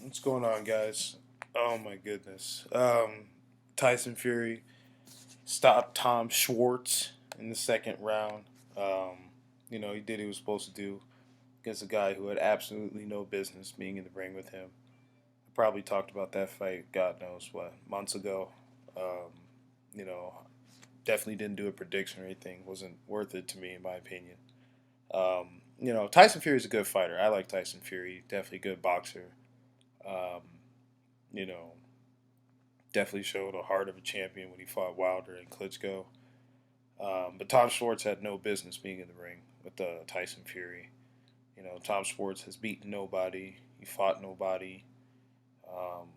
What's going on, guys? Oh my goodness. Tyson Fury stopped Tom Schwarz in the second round. He did what he was supposed to do against a guy who had absolutely no business being in the ring with him. I probably talked about that fight, God knows what, months ago. Um, you know, Definitely didn't do a prediction or anything. Wasn't worth it to me, in my opinion. Tyson Fury is a good fighter. I like Tyson Fury. Definitely a good boxer. Um, you know, Definitely showed a heart of a champion when he fought Wilder and Klitschko. But Tom Schwartz had no business being in the ring with Tyson Fury. Tom Schwartz has beaten nobody. He fought nobody. Um,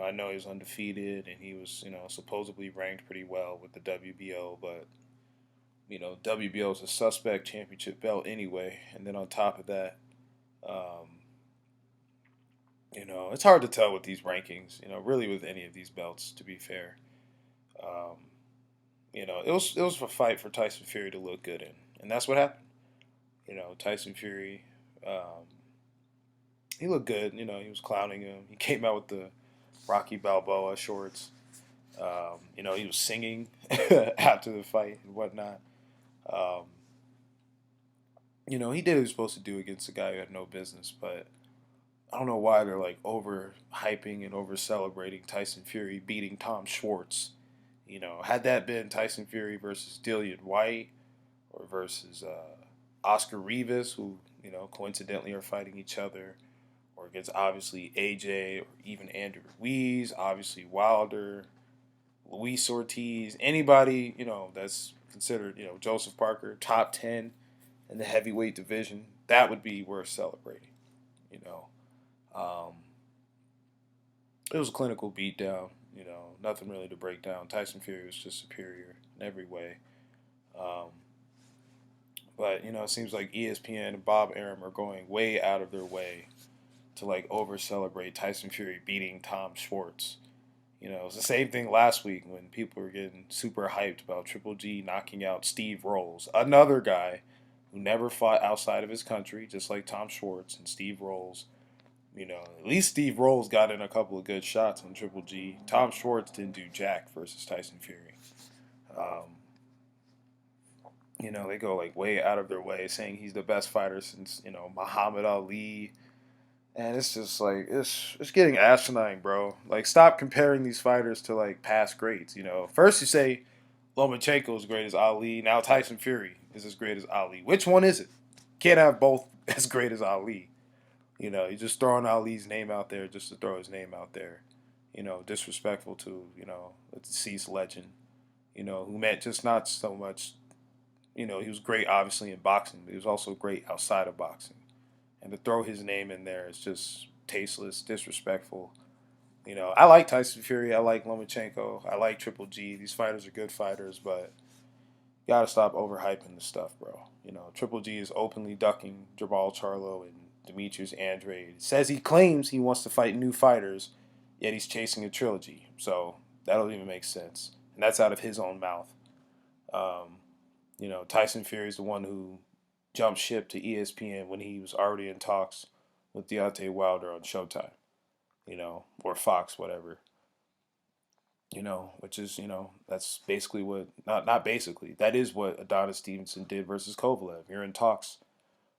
I know he was undefeated and he was, supposedly ranked pretty well with the WBO, but WBO is a suspect championship belt anyway. And then on top of that, um, it's hard to tell with these rankings. Really with any of these belts, to be fair. Um, it was a fight for Tyson Fury to look good in, and that's what happened. Tyson Fury, um, he looked good. He was clowning him. He came out with the Rocky Balboa shorts. He was singing after the fight and whatnot. Um, he did what he was supposed to do against a guy who had no business, but I don't know why they're like over hyping and over celebrating Tyson Fury beating Tom Schwartz. Had that been Tyson Fury versus Dillian White or versus Oscar Rivas, who coincidentally are fighting each other, or against obviously AJ or even Andrew Ruiz, obviously Wilder, Luis Ortiz, anybody that's considered Joseph Parker top 10 in the heavyweight division, that would be worth celebrating. You know, um, it was a clinical beatdown. Nothing really to break down. Tyson Fury was just superior in every way. Um, but it seems like ESPN and Bob Arum are going way out of their way to like over celebrate Tyson Fury beating Tom Schwartz. It's the same thing last week when people were getting super hyped about Triple G knocking out Steve Rolls, another guy who never fought outside of his country, just like Tom Schwartz and Steve Rolls. At least Steve Rolls got in a couple of good shots on Triple G. Tom Schwartz didn't do jack versus Tyson Fury. Um, they go like way out of their way saying he's the best fighter since, Muhammad Ali. And it's just like it's getting asinine, bro. Like stop comparing these fighters to like past greats. First you say Lomachenko is as great as Ali. Now Tyson Fury is as great as Ali. Which one is it? Can't have both as great as Ali. You're just throwing Ali's name out there just to throw his name out there. Disrespectful to a deceased legend. Who meant just not so much. He was great obviously in boxing, but he was also great outside of boxing. And to throw his name in there is just tasteless, disrespectful. I like Tyson Fury. I like Lomachenko. I like Triple G. These fighters are good fighters, but you gotta stop overhyping the stuff, bro. Triple G is openly ducking Jamal Charlo and Demetrius Andrade. Says he claims he wants to fight new fighters, yet he's chasing a trilogy. So that don't even make sense. And that's out of his own mouth. Um, Tyson Fury is the one who jumped ship to ESPN when he was already in talks with Deontay Wilder on Showtime, or Fox, whatever. Which is, that's basically what, not basically, that is what Adonis Stevenson did versus Kovalev. You're in talks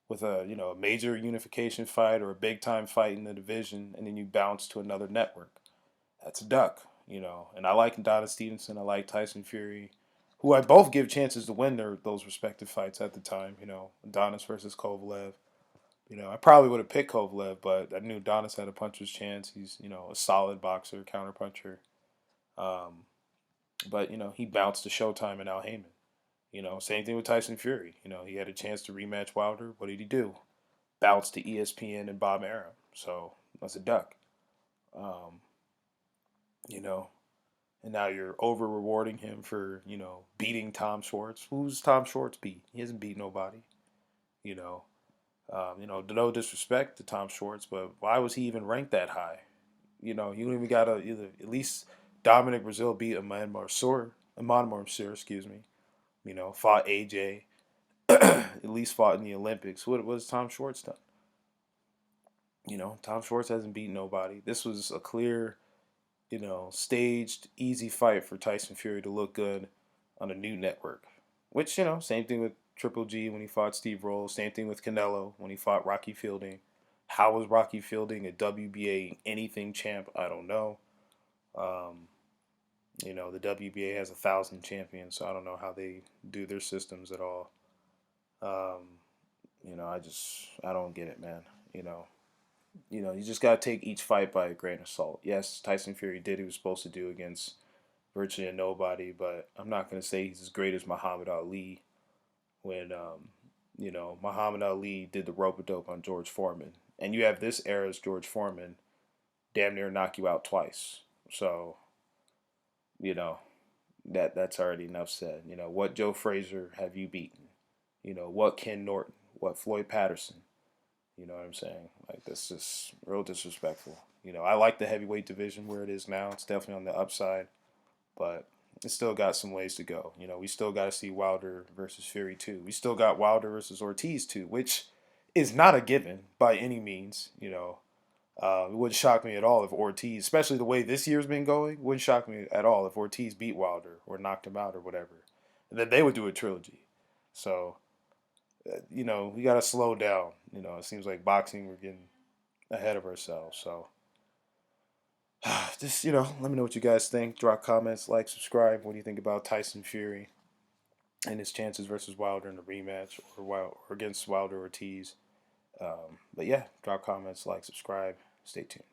with a major unification fight or a big time fight in the division, and then you bounce to another network. That's a duck, And I like Adonis Stevenson. I like Tyson Fury, who I both give chances to win those respective fights at the time. Adonis versus Kovalev. I probably would have picked Kovalev, but I knew Adonis had a puncher's chance. He's a solid boxer, counter puncher. Um, but he bounced to Showtime and Al Heyman. Same thing with Tyson Fury. He had a chance to rematch Wilder. What did he do? Bounced to ESPN and Bob Arum. So that's a duck. Um, you know, and now you're over rewarding him for beating Tom Schwartz. Who's Tom Schwartz beat? He hasn't beat nobody. You know, no disrespect to Tom Schwartz, but why was he even ranked that high? You don't even gotta either. At least Dominic Brazil beat Amon Mansour, excuse me. Fought AJ. At least fought in the Olympics. What was Tom Schwartz done? Tom Schwarz hasn't beaten nobody. This was a clear, staged, easy fight for Tyson Fury to look good on a new network. Which, same thing with Triple G when he fought Steve Rolls. Same thing with Canelo when he fought Rocky Fielding. How was Rocky Fielding a WBA anything champ? I don't know. Um, the WBA has 1,000 champions, so I don't know how they do their systems at all. Um, I don't get it, man. You know, you just gotta take each fight by a grain of salt. Yes, Tyson Fury did what he was supposed to do against virtually a nobody, but I'm not gonna say he's as great as Muhammad Ali when Muhammad Ali did the rope a dope on George Foreman, and you have this era's George Foreman damn near knock you out twice. So you know that's already enough said. What Joe Frazier have you beaten? What Ken Norton? What Floyd Patterson? You know what I'm saying? Like, this is real disrespectful. I like the heavyweight division where it is now. It's definitely on the upside, but it's still got some ways to go. We still got to see Wilder versus Fury 2. We still got Wilder versus Ortiz 2, which is not a given by any means. It wouldn't shock me at all if Ortiz, especially the way this year's been going, wouldn't shock me at all if Ortiz beat Wilder or knocked him out or whatever. And then they would do a trilogy. So, we got to slow down. It seems like boxing, we're getting ahead of ourselves. So, just, let me know what you guys think. Drop comments, like, subscribe. What do you think about Tyson Fury and his chances versus Wilder in the rematch or against Wilder Ortiz? But yeah, drop comments, like, subscribe. Stay tuned.